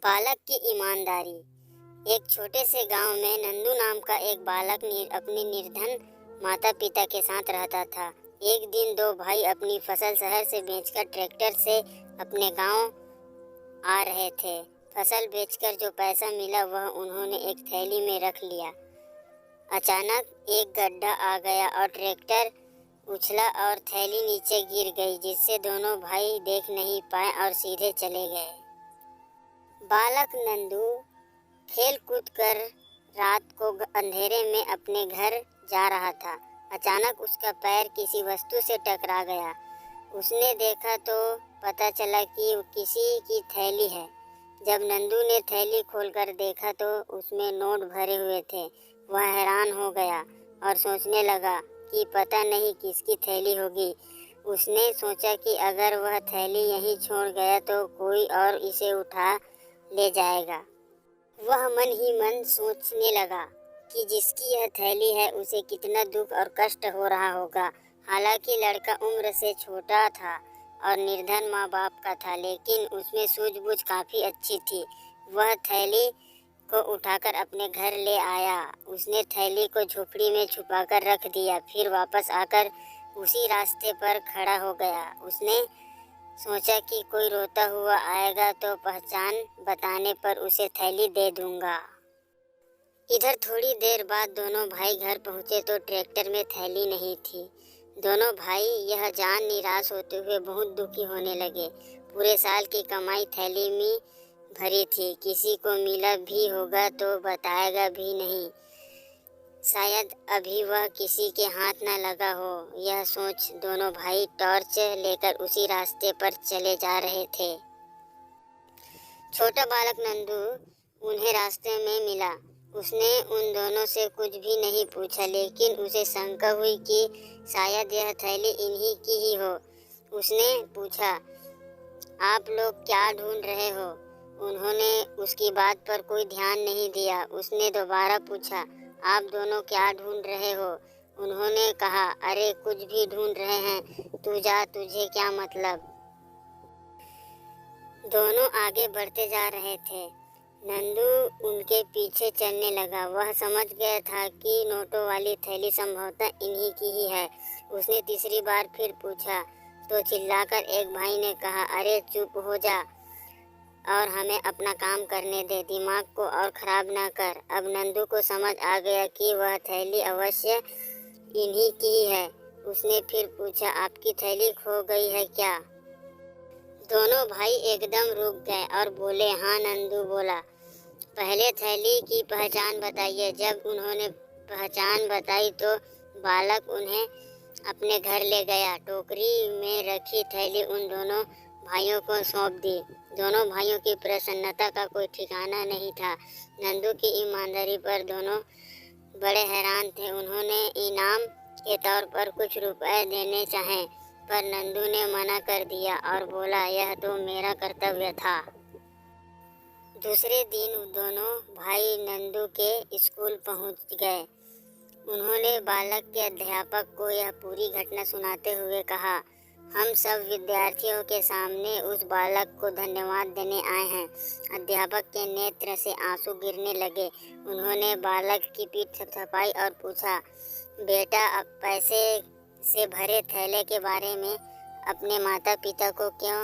बालक की ईमानदारी। एक छोटे से गांव में नंदू नाम का एक बालक अपने निर्धन माता पिता के साथ रहता था। एक दिन दो भाई अपनी फसल शहर से बेचकर ट्रैक्टर से अपने गांव आ रहे थे। फसल बेचकर जो पैसा मिला वह उन्होंने एक थैली में रख लिया। अचानक एक गड्ढा आ गया और ट्रैक्टर उछला और थैली नीचे गिर गई, जिससे दोनों भाई देख नहीं पाए और सीधे चले गए। बालक नंदू खेल कूद कर रात को अंधेरे में अपने घर जा रहा था। अचानक उसका पैर किसी वस्तु से टकरा गया। उसने देखा तो पता चला कि किसी की थैली है। जब नंदू ने थैली खोलकर देखा तो उसमें नोट भरे हुए थे। वह हैरान हो गया और सोचने लगा कि पता नहीं किसकी थैली होगी। उसने सोचा कि अगर वह थैली यहीं छोड़ गया तो कोई और इसे उठा ले जाएगा। वह मन ही मन सोचने लगा कि जिसकी यह थैली है उसे कितना दुख और कष्ट हो रहा होगा। हालांकि लड़का उम्र से छोटा था और निर्धन माँ बाप का था, लेकिन उसमें सूझबूझ काफ़ी अच्छी थी। वह थैली को उठाकर अपने घर ले आया। उसने थैली को झोपड़ी में छुपाकर रख दिया, फिर वापस आकर उसी रास्ते पर खड़ा हो गया। उसने सोचा कि कोई रोता हुआ आएगा तो पहचान बताने पर उसे थैली दे दूंगा। इधर थोड़ी देर बाद दोनों भाई घर पहुंचे तो ट्रैक्टर में थैली नहीं थी। दोनों भाई यह जान निराश होते हुए बहुत दुखी होने लगे। पूरे साल की कमाई थैली में भरी थी, किसी को मिला भी होगा तो बताएगा भी नहीं। शायद अभी वह किसी के हाथ न लगा हो। यह सोच दोनों भाई टॉर्च लेकर उसी रास्ते पर चले जा रहे थे। छोटा बालक नंदू उन्हें रास्ते में मिला। उसने उन दोनों से कुछ भी नहीं पूछा, लेकिन उसे शंका हुई कि शायद यह थैली इन्हीं की ही हो। उसने पूछा, आप लोग क्या ढूंढ रहे हो? उन्होंने उसकी बात पर कोई ध्यान नहीं दिया। उसने दोबारा पूछा, आप दोनों क्या ढूंढ रहे हो? उन्होंने कहा, अरे कुछ भी ढूंढ रहे हैं, तू जा, तुझे क्या मतलब। दोनों आगे बढ़ते जा रहे थे। नंदू उनके पीछे चलने लगा। वह समझ गया था कि नोटों वाली थैली संभवतः इन्हीं की ही है। उसने तीसरी बार फिर पूछा तो चिल्लाकर एक भाई ने कहा, अरे चुप हो जा और हमें अपना काम करने दे, दिमाग को और खराब ना कर। अब नंदू को समझ आ गया कि वह थैली अवश्य इन्हीं की ही है। उसने फिर पूछा, आपकी थैली खो गई है क्या? दोनों भाई एकदम रुक गए और बोले, हाँ। नंदू बोला, पहले थैली की पहचान बताइए। जब उन्होंने पहचान बताई तो बालक उन्हें अपने घर ले गया। टोकरी में रखी थैली उन दोनों भाइयों को सौंप दी। दोनों भाइयों की प्रसन्नता का कोई ठिकाना नहीं था। नंदू की ईमानदारी पर दोनों बड़े हैरान थे। उन्होंने इनाम के तौर पर कुछ रुपए देने चाहे, पर नंदू ने मना कर दिया और बोला, यह तो मेरा कर्तव्य था। दूसरे दिन दोनों भाई नंदू के स्कूल पहुंच गए। उन्होंने बालक के अध्यापक को यह पूरी घटना सुनाते हुए कहा, हम सब विद्यार्थियों के सामने उस बालक को धन्यवाद देने आए हैं। अध्यापक के नेत्र से आंसू गिरने लगे। उन्होंने बालक की पीठ थपथपाई और पूछा, बेटा, अब पैसे से भरे थैले के बारे में अपने माता पिता को क्यों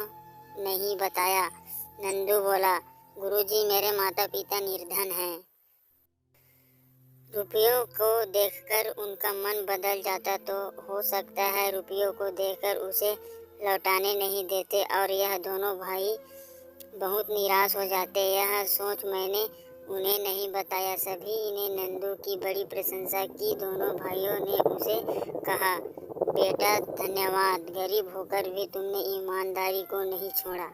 नहीं बताया? नंदू बोला, गुरुजी, मेरे माता पिता निर्धन हैं। रुपयों को देखकर उनका मन बदल जाता तो हो सकता है रुपयों को देखकर उसे लौटाने नहीं देते और यह दोनों भाई बहुत निराश हो जाते। यह सोच मैंने उन्हें नहीं बताया। सभी ने नंदू की बड़ी प्रशंसा की। दोनों भाइयों ने उसे कहा, बेटा धन्यवाद, गरीब होकर भी तुमने ईमानदारी को नहीं छोड़ा।